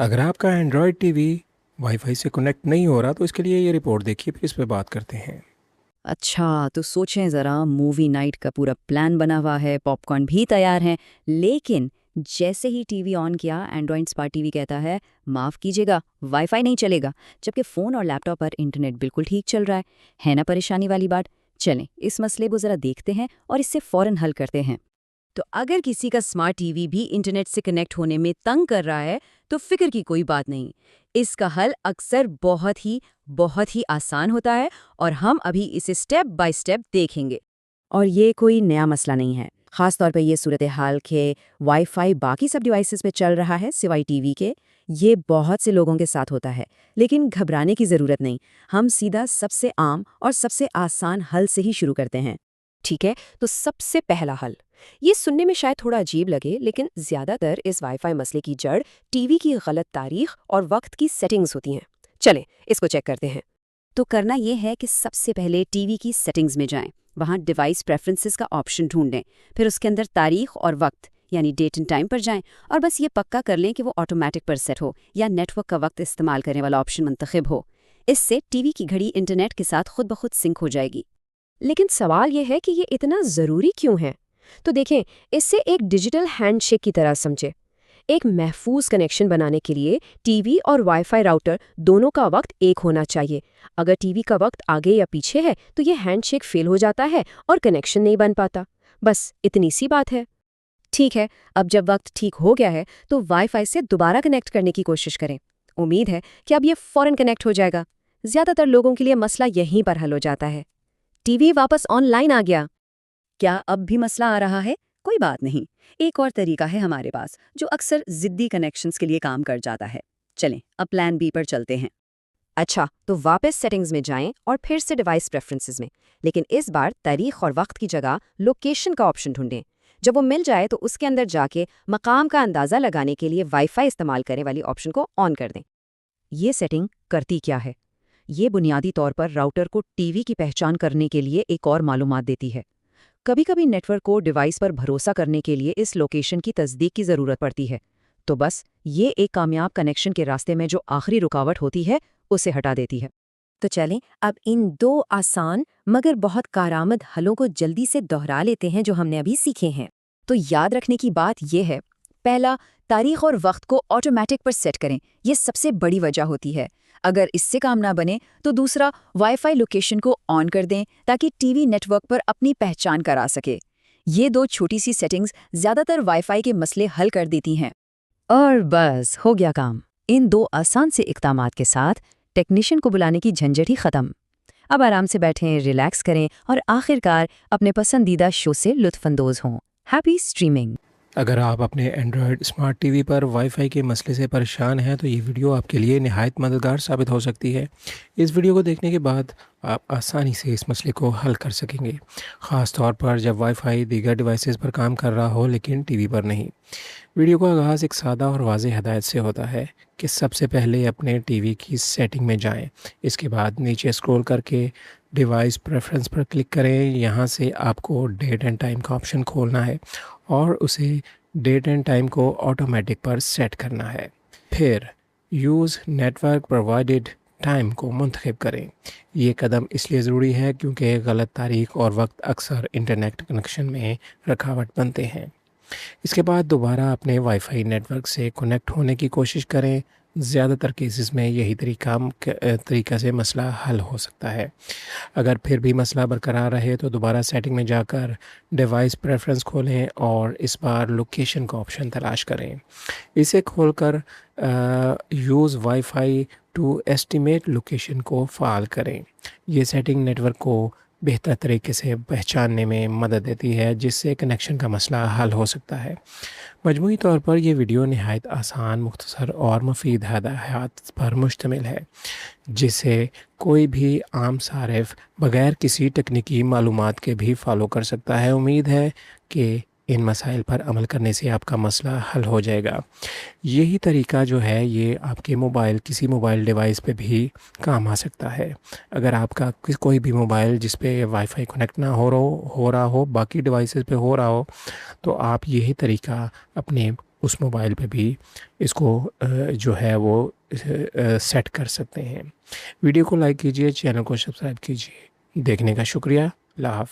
अगर आपका Android TV wifi से कनेक्ट नहीं हो रहा तो इसके लिए ये रिपोर्ट देखिए, फिर इस पे बात करते हैं। अच्छा, तो सोचें ज़रा, मूवी नाइट का पूरा प्लान बना हुआ है, पॉपकॉर्न भी तैयार हैं, लेकिन जैसे ही टीवी ऑन किया, एंड्रॉइड स्मार्ट टीवी कहता है, माफ़ कीजिएगा, वाईफाई नहीं चलेगा, जबकि फ़ोन और लैपटॉप पर इंटरनेट बिल्कुल ठीक चल रहा है ना परेशानी वाली बात? चलें, इस मसले को ज़रा देखते हैं और इससे फ़ौरन हल करते हैं। तो अगर किसी का स्मार्ट टीवी भी इंटरनेट से कनेक्ट होने में तंग कर रहा है, तो फिक्र की कोई बात नहीं। इसका हल अक्सर बहुत ही आसान होता है और हम अभी इसे स्टेप बाय स्टेप देखेंगे। और ये कोई नया मसला नहीं है, खास तौर पे ये सूरत हाल के वाईफाई बाकी सब डिवाइसेस पे चल रहा है सिवाय टीवी के। ये बहुत से लोगों के साथ होता है, लेकिन घबराने की ज़रूरत नहीं। हम सीधा सबसे आम और सबसे आसान हल से ही शुरू करते हैं। ठीक है, तो सबसे पहला हल, ये सुनने में शायद थोड़ा अजीब लगे, लेकिन ज़्यादातर इस वाईफाई मसले की जड़ टीवी की गलत तारीख और वक्त की सेटिंग्स होती हैं। चलें, इसको चेक करते हैं। तो करना ये है कि सबसे पहले टीवी की सेटिंग्स में जाएं, वहाँ डिवाइस प्रेफरेंसेस का ऑप्शन ढूंढें, फिर उसके अंदर तारीख और वक्त यानी डेट एंड टाइम पर जाएं और बस ये पक्का कर लें कि वो ऑटोमेटिक पर सेट हो या नेटवर्क का वक्त इस्तेमाल करने वाला ऑप्शन मुंतखब हो। इससे टीवी की घड़ी इंटरनेट के साथ खुद ब खुद सिंक हो जाएगी। लेकिन सवाल ये है कि ये इतना ज़रूरी क्यों है? तो देखें, इससे एक डिजिटल हैंडशेक की तरह समझे। एक महफूज कनेक्शन बनाने के लिए टीवी और वाईफाई राउटर दोनों का वक्त एक होना चाहिए। अगर टीवी का वक्त आगे या पीछे है तो ये हैंडशेक फेल हो जाता है और कनेक्शन नहीं बन पाता। बस इतनी सी बात है। ठीक है, अब जब वक्त ठीक हो गया है तो वाईफाई से दोबारा कनेक्ट करने की कोशिश करें। उम्मीद है कि अब ये फौरन कनेक्ट हो जाएगा। ज़्यादातर लोगों के लिए मसला यहीं पर हल हो जाता है। टीवी वापस ऑनलाइन आ गया। क्या अब भी मसला आ रहा है? कोई बात नहीं, एक और तरीका है हमारे पास जो अक्सर जिद्दी कनेक्शंस के लिए काम कर जाता है। चलें, अब प्लान बी पर चलते हैं। अच्छा, तो वापस सेटिंग्स में जाएं और फिर से डिवाइस प्रेफरेंसेस में, लेकिन इस बार तारीख और वक्त की जगह लोकेशन का ऑप्शन ढूंढें। जब वो मिल जाए तो उसके अंदर जाके मकाम का अंदाज़ा लगाने के लिए वाईफाई इस्तेमाल करने वाली ऑप्शन को ऑन कर दें। ये सेटिंग करती क्या है? ये बुनियादी तौर पर राउटर को टीवी की पहचान करने के लिए एक और मालूमात देती है। कभी कभी नेटवर्क को डिवाइस पर भरोसा करने के लिए इस लोकेशन की तस्दीक की ज़रूरत पड़ती है, तो बस ये एक कामयाब कनेक्शन के रास्ते में जो आखिरी रुकावट होती है उसे हटा देती है। तो चलें, अब इन दो आसान मगर बहुत कारआमद हलों को जल्दी से दोहरा लेते हैं जो हमने अभी सीखे हैं। तो याद रखने की बात यह है, पहला, तारीख और वक्त को ऑटोमेटिक पर सेट करें। ये सबसे बड़ी वजह होती है। अगर इससे काम ना बने तो दूसरा, वाईफाई लोकेशन को ऑन कर दें ताकि टीवी नेटवर्क पर अपनी पहचान करा सके। ये दो छोटी सी सेटिंग्स ज़्यादातर वाईफाई के मसले हल कर देती हैं। और बस हो गया काम। इन दो आसान से इक़दामात के साथ टेक्नीशियन को बुलाने की झंझट ही ख़त्म। अब आराम से बैठें, रिलैक्स करें और आखिरकार अपने पसंदीदा शो से लुत्फ़अंदोज़ हों। Happy streaming. अगर आप अपने एंड्रॉयड स्मार्ट टीवी पर वाईफाई के मसले से परेशान हैं तो ये वीडियो आपके लिए निहायत मददगार साबित हो सकती है। इस वीडियो को देखने के बाद आप आसानी से इस मसले को हल कर सकेंगे, ख़ास तौर पर जब वाईफाई दीगर डिवाइसेस पर काम कर रहा हो लेकिन टीवी पर नहीं। वीडियो का आगाज़ एक सादा और वाज़ेह हदायत से होता है कि सबसे पहले अपने टीवी की सेटिंग में जाएं। इसके बाद नीचे स्क्रॉल करके डिवाइस प्रेफरेंस पर क्लिक करें। यहाँ से आपको डेट एंड टाइम का ऑप्शन खोलना है और उसे डेट एंड टाइम को ऑटोमेटिक पर सेट करना है। फिर यूज़ नेटवर्क प्रोवाइडेड टाइम को मुंतखब करें। ये कदम इसलिए ज़रूरी है क्योंकि गलत तारीख और वक्त अक्सर इंटरनेट कनेक्शन में रुकावट बनते हैं। इसके बाद दोबारा अपने वाईफाई नेटवर्क से कनेक्ट होने की कोशिश करें। ज़्यादातर केसेस में यही तरीका से मसला हल हो सकता है। अगर फिर भी मसला बरकरार रहे तो दोबारा सेटिंग में जाकर डिवाइस प्रेफरेंस खोलें और इस बार लोकेशन का ऑप्शन तलाश करें। इसे खोलकर use wifi to estimate location को फ़ाल करें। ये सेटिंग नेटवर्क को बेहतर तरीके से पहचानने में मदद देती है, जिससे कनेक्शन का मसला हल हो सकता है। मजमूई तौर पर यह वीडियो नहायत आसान, मुख्तसर और मुफीद हदायत पर मुश्तमिल है, जिसे कोई भी आम सारिफ बग़ैर किसी तकनीकी मालूमात के भी फ़ॉलो कर सकता है। उम्मीद है कि इन मसाइल पर अमल करने से आपका मसला हल हो जाएगा। यही तरीका जो है ये आपके किसी मोबाइल डिवाइस पे भी काम आ सकता है। अगर आपका कोई भी मोबाइल जिस पे वाईफाई कनेक्ट ना हो रहा हो बाकी डिवाइसेस पे हो रहा हो, तो आप यही तरीका अपने اس موبائل پہ بھی اس کو جو ہے وہ سیٹ کر سکتے ہیں۔ ویڈیو کو لائک کیجیے، چینل کو سبسکرائب کیجیے۔ دیکھنے کا شکریہ۔ اللہ حافظ۔